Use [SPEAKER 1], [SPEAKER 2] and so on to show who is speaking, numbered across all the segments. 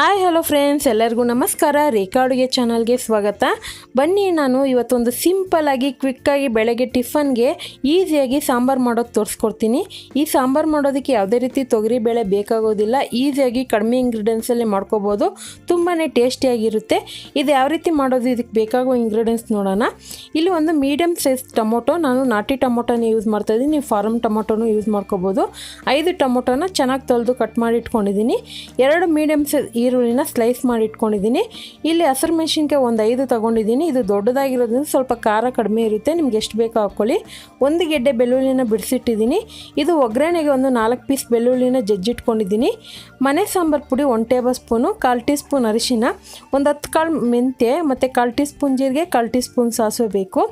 [SPEAKER 1] Hi hello friends, ಎಲ್ಲರಿಗೂ ನಮಸ್ಕಾರ. ರೇಖಾ ಅಡುಗೆ ಚಾನಲ್ಗೆ ಸ್ವಾಗತ. ಬನ್ನಿ, ನಾನು ಇವತ್ತೊಂದು ಸಿಂಪಲ್ಲಾಗಿ ಕ್ವಿಕ್ಕಾಗಿ ಬೆಳಗ್ಗೆ ಟಿಫನ್ಗೆ ಈಸಿಯಾಗಿ ಸಾಂಬಾರು ಮಾಡೋದು ತೋರಿಸ್ಕೊಡ್ತೀನಿ. ಈ ಸಾಂಬಾರು ಮಾಡೋದಕ್ಕೆ ಯಾವುದೇ ರೀತಿ ತೊಗರಿಬೇಳೆ ಬೇಕಾಗೋದಿಲ್ಲ. ಈಸಿಯಾಗಿ ಕಡಿಮೆ ಇಂಗ್ರೀಡಿಯೆಂಟ್ಸಲ್ಲಿ ಮಾಡ್ಕೋಬೋದು. ತುಂಬಾ ಟೇಸ್ಟಿಯಾಗಿರುತ್ತೆ. ಇದು ಯಾವ ರೀತಿ ಮಾಡೋದು, ಇದಕ್ಕೆ ಬೇಕಾಗೋ ಇಂಗ್ರೀಡಿಯೆಂಟ್ಸ್ ನೋಡೋಣ. ಇಲ್ಲಿ ಒಂದು ಮೀಡಿಯಮ್ ಸೈಜ್ ಟೊಮೊಟೊ, ನಾನು ನಾಟಿ ಟೊಮೊಟೊನ ಯೂಸ್ ಮಾಡ್ತಾಯಿದ್ದೀನಿ. ನೀವು ಫಾರ್ಮ್ ಟೊಮೊಟೊನೂ ಯೂಸ್ ಮಾಡ್ಕೋಬೋದು. 5 ಟೊಮೊಟೊನ ಚೆನ್ನಾಗಿ ತೊಳೆದು ಕಟ್ ಮಾಡಿ ಇಟ್ಕೊಂಡಿದ್ದೀನಿ. 2 ಮೀಡಿಯಮ್ ಸೈಜ್ ಈರುಳ್ಳಿನ ಸ್ಲೈಸ್ ಮಾಡಿ ಇಟ್ಕೊಂಡಿದ್ದೀನಿ. ಇಲ್ಲಿ ಹಸಿರು ಮೆಣಸಿನ್ಕಾಯಿ ಒಂದು 5 ತೊಗೊಂಡಿದ್ದೀನಿ. ಇದು ದೊಡ್ಡದಾಗಿರೋದ್ರಿಂದ ಸ್ವಲ್ಪ ಖಾರ ಕಡಿಮೆ ಇರುತ್ತೆ, ನಿಮ್ಗೆ ಎಷ್ಟು ಬೇಕೋ ಹಾಕ್ಕೊಳ್ಳಿ. 1 ಗೆಡ್ಡೆ ಬೆಳ್ಳುಳ್ಳಿನ ಬಿಡಿಸಿಟ್ಟಿದ್ದೀನಿ. ಇದು ಒಗ್ಗರಣೆಗೆ ಒಂದು 4 ಪೀಸ್ ಬೆಳ್ಳುಳ್ಳಿನ ಜಜ್ಜಿಟ್ಕೊಂಡಿದ್ದೀನಿ. ಮನೆ ಸಾಂಬಾರು ಪುಡಿ 1 ಟೇಬಲ್ ಸ್ಪೂನು, 1/4 ಟೀ ಸ್ಪೂನ್ ಅರಿಶಿನ, ಒಂದು 10 ಕಾಳು ಮೆಂತ್ಯ ಮತ್ತು 1/4 ಟೀ ಸ್ಪೂನ್ ಜೀರಿಗೆ, 1/4 ಟೀ ಸ್ಪೂನ್ ಸಾಸಿವೆ ಬೇಕು.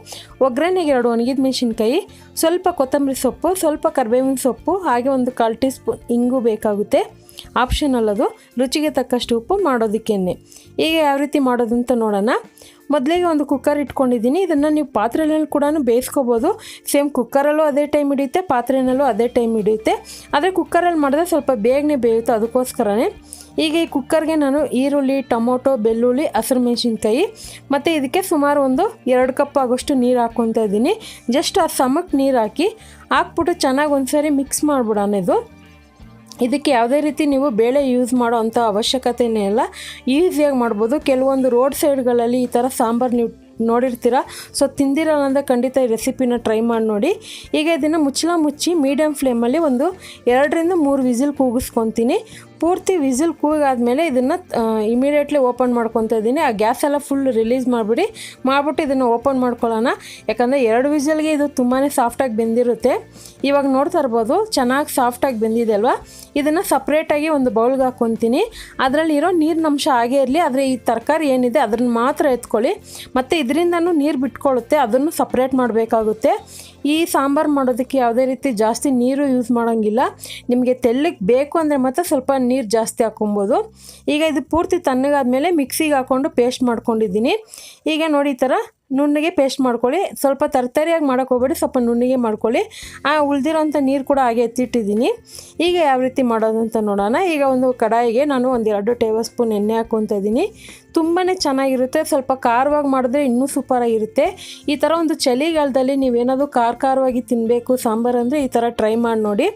[SPEAKER 1] ಒಗ್ಗರಣೆಗೆ 2 ಒಣಗಿದ ಮೆಣಸಿನ್ಕಾಯಿ, ಸ್ವಲ್ಪ ಕೊತ್ತಂಬರಿ ಸೊಪ್ಪು, ಸ್ವಲ್ಪ ಕರಿಬೇವಿನ ಸೊಪ್ಪು, ಹಾಗೆ ಒಂದು 1/4 ಟೀ ಸ್ಪೂನ್ ಇಂಗು ಬೇಕಾಗುತ್ತೆ. ಆಪ್ಷನಲ್ ಅದು. ರುಚಿಗೆ ತಕ್ಕಷ್ಟು ಉಪ್ಪು ಮಾಡೋದಕ್ಕೇನೆ. ಈಗ ಯಾವ ರೀತಿ ಮಾಡೋದು ಅಂತ ನೋಡೋಣ. ಮೊದಲಿಗೆ ಒಂದು ಕುಕ್ಕರ್ ಇಟ್ಕೊಂಡಿದ್ದೀನಿ. ಇದನ್ನು ನೀವು ಪಾತ್ರೆಯಲ್ಲಿ ಕೂಡ ಬೇಯಿಸ್ಕೋಬೋದು. ಸೇಮ್ ಕುಕ್ಕರಲ್ಲೂ ಅದೇ ಟೈಮ್ ಹಿಡಿಯುತ್ತೆ, ಪಾತ್ರೆಯಲ್ಲೂ ಅದೇ ಟೈಮ್ ಹಿಡಿಯುತ್ತೆ. ಆದರೆ ಕುಕ್ಕರಲ್ಲಿ ಮಾಡಿದ್ರೆ ಸ್ವಲ್ಪ ಬೇಗನೆ ಬೇಯುತ್ತೆ, ಅದಕ್ಕೋಸ್ಕರನೇ. ಈಗ ಈ ಕುಕ್ಕರ್ಗೆ ನಾನು ಈರುಳ್ಳಿ, ಟೊಮೊಟೊ, ಬೆಳ್ಳುಳ್ಳಿ, ಹಸಿರು ಮೆಣಸಿನ್ಕಾಯಿ ಮತ್ತು ಇದಕ್ಕೆ ಸುಮಾರು ಒಂದು 2 ಕಪ್ ಆಗೋಷ್ಟು ನೀರು ಹಾಕ್ಕೊತಾ ಇದ್ದೀನಿ. ಜಸ್ಟ್ ಆ ಸಮಕ್ಕೆ ನೀರು ಹಾಕ್ಬಿಟ್ಟು ಚೆನ್ನಾಗಿ ಒಂದ್ಸರಿ ಮಿಕ್ಸ್ ಮಾಡಿಬಿಡೋಣ. ಇದಕ್ಕೆ ಯಾವುದೇ ರೀತಿ ನೀವು ಬೇಳೆ ಯೂಸ್ ಮಾಡೋ ಅಂಥ ಅವಶ್ಯಕತೆಯೇ ಇಲ್ಲ. ಈಸಿಯಾಗಿ ಮಾಡ್ಬೋದು. ಕೆಲವೊಂದು ರೋಡ್ ಸೈಡ್ಗಳಲ್ಲಿ ಈ ಥರ ಸಾಂಬಾರು ನೀವು ನೋಡಿರ್ತೀರ. ಸೊ ತಿಂದಿರಲ್ಲ ಅಂದರೆ ಖಂಡಿತ ಈ ರೆಸಿಪಿನ ಟ್ರೈ ಮಾಡಿ ನೋಡಿ. ಈಗ ಇದನ್ನು ಮುಚ್ಚಿ ಮೀಡಿಯಮ್ ಫ್ಲೇಮಲ್ಲಿ ಒಂದು 2ರಿಂದ 3 ವಿಸಿಲ್ ಕೂಗಿಸ್ಕೊತೀನಿ. ಪೂರ್ತಿ ವಿಸಿಲ್ ಕೂಗಾದ್ಮೇಲೆ ಇದನ್ನು ಇಮಿಡಿಯೇಟ್ಲಿ ಓಪನ್ ಮಾಡ್ಕೊತಾ ಇದ್ದೀನಿ. ಆ ಗ್ಯಾಸ್ ಎಲ್ಲ ಫುಲ್ ರಿಲೀಸ್ ಮಾಡಿಬಿಟ್ಟು ಇದನ್ನು ಓಪನ್ ಮಾಡ್ಕೊಳ್ಳೋಣ. ಯಾಕಂದರೆ 2 ವಿಸಲ್ಗೆ ಇದು ತುಂಬಾ ಸಾಫ್ಟಾಗಿ ಬೆಂದಿರುತ್ತೆ. ಇವಾಗ ನೋಡ್ತಾ ಇರ್ಬೋದು, ಚೆನ್ನಾಗಿ ಸಾಫ್ಟಾಗಿ ಬೆಂದಿದೆ ಅಲ್ವಾ. ಇದನ್ನು ಸಪ್ರೇಟಾಗಿ ಒಂದು ಬೌಲ್ಗೆ ಹಾಕ್ಕೊತೀನಿ. ಅದರಲ್ಲಿರೋ ನೀರಿನ ಅಂಶ ಹಾಗೇ ಇರಲಿ. ಆದರೆ ಈ ತರಕಾರಿ ಏನಿದೆ ಅದನ್ನು ಮಾತ್ರ ಎತ್ಕೊಳ್ಳಿ. ಮತ್ತು ಇದರಿಂದನೂ ನೀರು ಬಿಟ್ಕೊಳ್ಳುತ್ತೆ, ಅದನ್ನು ಸಪ್ರೇಟ್ ಮಾಡಬೇಕಾಗುತ್ತೆ. ಈ ಸಾಂಬಾರು ಮಾಡೋದಕ್ಕೆ ಯಾವುದೇ ರೀತಿ ಜಾಸ್ತಿ ನೀರು ಯೂಸ್ ಮಾಡೋಂಗಿಲ್ಲ. ನಿಮಗೆ ತೆಳ್ಳಗೆ ಬೇಕು ಅಂದರೆ ಮಾತ್ರ ಸ್ವಲ್ಪ ನೀರು ಜಾಸ್ತಿ ಹಾಕ್ಕೊಬೋದು. ಈಗ ಇದು ಪೂರ್ತಿ ತಣ್ಣಗಾದ್ಮೇಲೆ ಮಿಕ್ಸಿಗೆ ಹಾಕ್ಕೊಂಡು ಪೇಸ್ಟ್ ಮಾಡ್ಕೊಂಡಿದ್ದೀನಿ. ಈಗ ನೋಡಿ, ಈ ಥರ ನುಣ್ಣಗೆ ಪೇಸ್ಟ್ ಮಾಡ್ಕೊಳ್ಳಿ. ಸ್ವಲ್ಪ ತರಕಾರಿಯಾಗಿ ಮಾಡೋಕೆ ಹೋಗ್ಬೇಡಿ, ಸ್ವಲ್ಪ ನುಣ್ಣಗೆ ಮಾಡ್ಕೊಳ್ಳಿ. ಉಳಿದಿರೋಂಥ ನೀರು ಕೂಡ ಹಾಗೆ ಎತ್ತಿಟ್ಟಿದ್ದೀನಿ. ಈಗ ಯಾವ ರೀತಿ ಮಾಡೋದು ಅಂತ ನೋಡೋಣ. ಈಗ ಒಂದು ಕಡಾಯಿಗೆ ನಾನು ಒಂದು 2 ಟೇಬಲ್ ಸ್ಪೂನ್ ಎಣ್ಣೆ ಹಾಕ್ಕೊತಾ ಇದ್ದೀನಿ. ತುಂಬಾ ಚೆನ್ನಾಗಿರುತ್ತೆ. ಸ್ವಲ್ಪ ಖಾರವಾಗಿ ಮಾಡಿದ್ರೆ ಇನ್ನೂ ಸೂಪರಾಗಿರುತ್ತೆ. ಈ ಥರ ಒಂದು ಚಳಿಗಾಲದಲ್ಲಿ ನೀವೇನಾದರೂ ಖಾರವಾಗಿ ತಿನ್ನಬೇಕು ಸಾಂಬಾರು ಅಂದರೆ ಈ ಥರ ಟ್ರೈ ಮಾಡಿ ನೋಡಿ.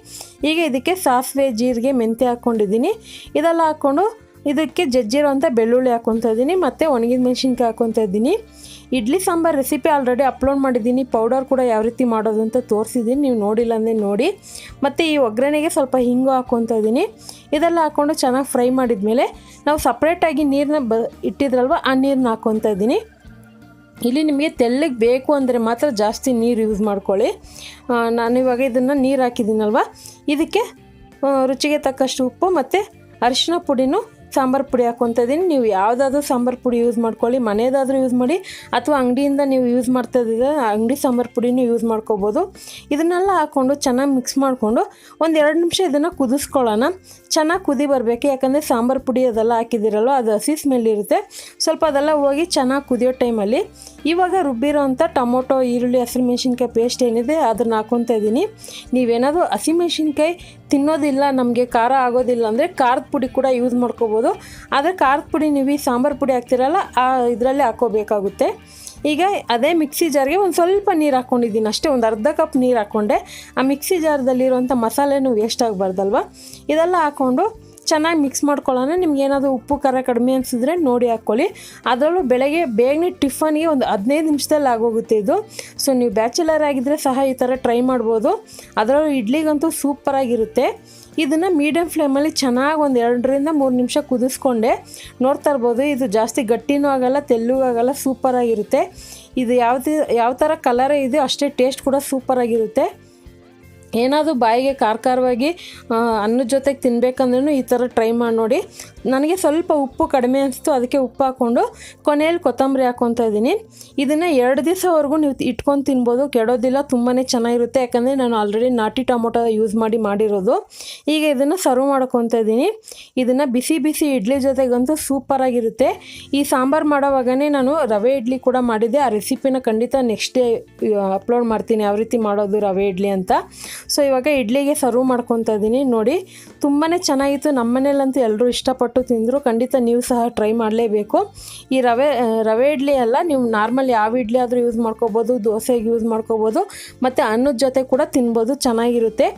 [SPEAKER 1] ಈಗ ಇದಕ್ಕೆ ಸಾಸಿವೆ, ಜೀರಿಗೆ, ಮೆಂತ್ಯ ಹಾಕ್ಕೊಂಡಿದ್ದೀನಿ. ಇದೆಲ್ಲ ಹಾಕ್ಕೊಂಡು ಇದಕ್ಕೆ ಜಜ್ಜಿರೋಂಥ ಬೆಳ್ಳುಳ್ಳಿ ಹಾಕ್ಕೊತಾ ಇದ್ದೀನಿ ಮತ್ತು ಒಣಗಿದ ಮೆಣಸಿನ್ಕಾಯಿ ಹಾಕ್ಕೊತಾ ಇದ್ದೀನಿ. Idli sambar recipe already upload ಮಾಡಿದ್ದೀನಿ. ಪೌಡರ್ ಕೂಡ ಯಾವ ರೀತಿ ಮಾಡೋದು ಅಂತ ತೋರಿಸಿದ್ದೀನಿ, ನೀವು ನೋಡಿಲ್ಲ ಅಂದರೆ ನೋಡಿ. ಮತ್ತು ಈ ಒಗ್ಗರಣೆಗೆ ಸ್ವಲ್ಪ ಹಿಂಗು ಹಾಕ್ಕೊತಾ ಇದ್ದೀನಿ. ಇದೆಲ್ಲ ಹಾಕ್ಕೊಂಡು ಚೆನ್ನಾಗಿ ಫ್ರೈ ಮಾಡಿದ್ಮೇಲೆ ನಾವು ಸಪ್ರೇಟಾಗಿ ನೀರನ್ನ ಇಟ್ಟಿದ್ರಲ್ವ, ಆ ನೀರನ್ನ ಹಾಕ್ಕೊತಾ ಇದ್ದೀನಿ. ಇಲ್ಲಿ ನಿಮಗೆ ತೆಳ್ಳಗೆ ಬೇಕು ಅಂದರೆ ಮಾತ್ರ ಜಾಸ್ತಿ ನೀರು ಯೂಸ್ ಮಾಡ್ಕೊಳ್ಳಿ. ನಾನಿವಾಗ ಇದನ್ನು ನೀರು ಹಾಕಿದ್ದೀನಲ್ವ, ಇದಕ್ಕೆ ರುಚಿಗೆ ತಕ್ಕಷ್ಟು ಉಪ್ಪು ಮತ್ತು ಅರಿಶಿನ ಪುಡಿನೂ ಸಾಂಬಾರು ಪುಡಿ ಹಾಕ್ಕೊತಾ ಇದ್ದೀನಿ. ನೀವು ಯಾವುದಾದ್ರೂ ಸಾಂಬಾರು ಪುಡಿ ಯೂಸ್ ಮಾಡ್ಕೊಳ್ಳಿ, ಮನೆಯದಾದರೂ ಯೂಸ್ ಮಾಡಿ, ಅಥವಾ ಅಂಗಡಿಯಿಂದ ನೀವು ಯೂಸ್ ಮಾಡ್ತಾ ಇದ್ದರೆ ಅಂಗಡಿ ಸಾಂಬಾರು ಪುಡಿನೂ ಯೂಸ್ ಮಾಡ್ಕೋಬೋದು. ಇದನ್ನೆಲ್ಲ ಹಾಕ್ಕೊಂಡು ಚೆನ್ನಾಗಿ ಮಿಕ್ಸ್ ಮಾಡಿಕೊಂಡು ಒಂದು 2 ನಿಮಿಷ ಇದನ್ನು ಕುದಿಸ್ಕೊಳ್ಳೋಣ. ಚೆನ್ನಾಗಿ ಕುದಿ ಬರಬೇಕು. ಯಾಕಂದರೆ ಸಾಂಬಾರು ಪುಡಿ ಅದೆಲ್ಲ ಹಾಕಿದ್ದೀರಲ್ವ, ಅದು ಹಸಿ ಸ್ಮೆಲ್ ಇರುತ್ತೆ. ಸ್ವಲ್ಪ ಅದೆಲ್ಲ ಹೋಗಿ ಚೆನ್ನಾಗಿ ಕುದಿಯೋ ಟೈಮಲ್ಲಿ ಇವಾಗ ರುಬ್ಬಿರೋ ಅಂಥ ಟೊಮೊಟೊ, ಈರುಳ್ಳಿ, ಹಸಿರು ಮೆಣಸಿನ್ಕಾಯಿ ಪೇಸ್ಟ್ ಏನಿದೆ ಅದನ್ನು ಹಾಕ್ಕೊತಾ ಇದ್ದೀನಿ. ನೀವೇನಾದರೂ ಹಸಿ ಮೆಣಸಿನ್ಕಾಯಿ ತಿನ್ನೋದಿಲ್ಲ, ನಮಗೆ ಖಾರ ಆಗೋದಿಲ್ಲ ಅಂದರೆ ಖಾರದ ಪುಡಿ ಕೂಡ ಯೂಸ್ ಮಾಡ್ಕೋಬೋದು. ಆದರೆ ಖಾರದ ಪುಡಿ ನೀವು ಈ ಸಾಂಬಾರು ಪುಡಿ ಹಾಕ್ತಿರಲ್ಲ, ಇದರಲ್ಲೇ ಹಾಕ್ಕೋಬೇಕಾಗುತ್ತೆ. ಈಗ ಅದೇ ಮಿಕ್ಸಿ ಜಾರ್ಗೆ ಒಂದು ಸ್ವಲ್ಪ ನೀರು ಹಾಕ್ಕೊಂಡಿದ್ದೀನಿ ಅಷ್ಟೇ. ಒಂದು ಅರ್ಧ ಕಪ್ ನೀರು ಹಾಕ್ಕೊಂಡೆ. ಆ ಮಿಕ್ಸಿ ಜಾರ್ದಲ್ಲಿರೋಂಥ ಮಸಾಲೆನೂ ವೇಸ್ಟ್ ಆಗಬಾರ್ದಲ್ವ. ಇದೆಲ್ಲ ಹಾಕ್ಕೊಂಡು ಚೆನ್ನಾಗಿ ಮಿಕ್ಸ್ ಮಾಡ್ಕೊಳ್ಳೋಣ. ನಿಮ್ಗೆ ಏನಾದರೂ ಉಪ್ಪು ಖಾರ ಕಡಿಮೆ ಅನಿಸಿದ್ರೆ ನೋಡಿ ಹಾಕ್ಕೊಳ್ಳಿ. ಅದರಲ್ಲೂ ಬೆಳಗ್ಗೆ ಬೇಗನೆ ಟಿಫನ್ಗೆ ಒಂದು 15 ನಿಮಿಷದಲ್ಲಿ ಆಗೋಗುತ್ತೆ ಇದು. ಸೊ ನೀವು ಬ್ಯಾಚುಲರ್ ಆಗಿದ್ದರೆ ಸಹ ಈ ಥರ ಟ್ರೈ ಮಾಡ್ಬೋದು. ಅದರಲ್ಲೂ ಇಡ್ಲಿಗಂತೂ ಸೂಪರಾಗಿರುತ್ತೆ. ಇದನ್ನು ಮೀಡಿಯಮ್ ಫ್ಲೇಮಲ್ಲಿ ಚೆನ್ನಾಗಿ ಒಂದು 2ರಿಂದ 3 ನಿಮಿಷ ಕುದಿಸ್ಕೊಂಡೆ. ನೋಡ್ತಾ ಇರ್ಬೋದು, ಇದು ಜಾಸ್ತಿ ಗಟ್ಟಿನೂ ಆಗಲ್ಲ, ತೆಳ್ಳಗೂ ಆಗಲ್ಲ, ಸೂಪರಾಗಿರುತ್ತೆ. ಇದು ಯಾವ ಥರ ಕಲರೇ ಇದೆ ಅಷ್ಟೇ ಟೇಸ್ಟ್ ಕೂಡ ಸೂಪರಾಗಿರುತ್ತೆ. ಏನಾದರೂ ಬಾಯಿಗೆ ಖಾರವಾಗಿ ಅನ್ನದ ಜೊತೆಗೆ ತಿನ್ನಬೇಕಂದ್ರೂ ಈ ಥರ ಟ್ರೈ ಮಾಡಿ ನೋಡಿ. ನನಗೆ ಸ್ವಲ್ಪ ಉಪ್ಪು ಕಡಿಮೆ ಅನಿಸ್ತು, ಅದಕ್ಕೆ ಉಪ್ಪು ಹಾಕ್ಕೊಂಡು ಕೊನೆಯಲ್ಲಿ ಕೊತ್ತಂಬರಿ ಹಾಕ್ಕೊತಾ ಇದ್ದೀನಿ. ಇದನ್ನು 2 ದಿವಸವರೆಗೂ ನೀವು ಇಟ್ಕೊಂಡು ತಿನ್ಬೋದು, ಕೆಡೋದಿಲ್ಲ, ತುಂಬಾ ಚೆನ್ನಾಗಿರುತ್ತೆ. ಯಾಕಂದರೆ ನಾನು ಆಲ್ರೆಡಿ ನಾಟಿ ಟೊಮೊಟೊ ಯೂಸ್ ಮಾಡಿರೋದು. ಈಗ ಇದನ್ನು ಸರ್ವ್ ಮಾಡ್ಕೊತಾ ಇದ್ದೀನಿ. ಇದನ್ನು ಬಿಸಿ ಇಡ್ಲಿ ಜೊತೆಗಂತೂ ಸೂಪರಾಗಿರುತ್ತೆ. ಈ ಸಾಂಬಾರು ಮಾಡೋವಾಗನೇ ನಾನು ರವೆ ಇಡ್ಲಿ ಕೂಡ ಮಾಡಿದ್ದೆ. ಆ ರೆಸಿಪಿನ ಖಂಡಿತ ನೆಕ್ಸ್ಟ್ ಡೇ ಅಪ್ಲೋಡ್ ಮಾಡ್ತೀನಿ, ಯಾವ ರೀತಿ ಮಾಡೋದು ರವೆ ಇಡ್ಲಿ ಅಂತ. ಸೊ ಇವಾಗ ಇಡ್ಲಿಗೆ ಸರ್ವ್ ಮಾಡ್ಕೊತಾ ಇದ್ದೀನಿ. ನೋಡಿ ತುಂಬಾ ಚೆನ್ನಾಗಿತ್ತು. ನಮ್ಮ ಮನೇಲಂತೂ ಎಲ್ಲರೂ ಇಷ್ಟಪಟ್ಟು ತಿಂದರು. ಖಂಡಿತ ನೀವು ಸಹ ಟ್ರೈ ಮಾಡಲೇಬೇಕು. ಈ ರವೆ ಇಡ್ಲಿ ಅಲ್ಲ, ನೀವು ನಾರ್ಮಲ್ ಯಾವ ಇಡ್ಲಿ ಆದರೂ ಯೂಸ್ ಮಾಡ್ಕೋಬೋದು, ದೋಸೆಗೆ ಯೂಸ್ ಮಾಡ್ಕೋಬೋದು, ಮತ್ತು ಅನ್ನದ ಜೊತೆ ಕೂಡ ತಿನ್ಬೋದು, ಚೆನ್ನಾಗಿರುತ್ತೆ.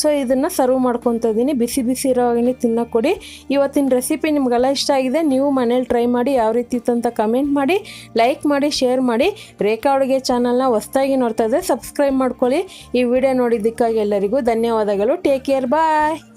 [SPEAKER 1] ಸೊ ಇದನ್ನು ಸರ್ವ್ ಮಾಡ್ಕೊತಾ ಇದ್ದೀನಿ. ಬಿಸಿ ಬಿಸಿ ಇರೋವಾಗೇ ತಿನ್ನೋಕೆ ಕೊಡಿ. ಇವತ್ತಿನ ರೆಸಿಪಿ ನಿಮಗೆಲ್ಲ ಇಷ್ಟ ಆಗಿದೆ, ನೀವು ಮನೇಲಿ ಟ್ರೈ ಮಾಡಿ. ಯಾವ ರೀತಿ ಇತ್ತು ಅಂತ ಕಮೆಂಟ್ ಮಾಡಿ, ಲೈಕ್ ಮಾಡಿ, ಶೇರ್ ಮಾಡಿ. ರೇಖಾ ಅಡುಗೆ ಚಾನಲ್ನ ಹೊಸದಾಗಿ ನೋಡ್ತಾ ಇದ್ದರೆ ಸಬ್ಸ್ಕ್ರೈಬ್ ಮಾಡ್ಕೊಳ್ಳಿ. ಈ ವಿಡಿಯೋ ನೋಡಿದ್ದಕ್ಕಾಗಿ ಎಲ್ಲರಿಗೂ ಧನ್ಯವಾದಗಳು. ಟೇಕ್ ಕೇರ್, ಬಾಯ್.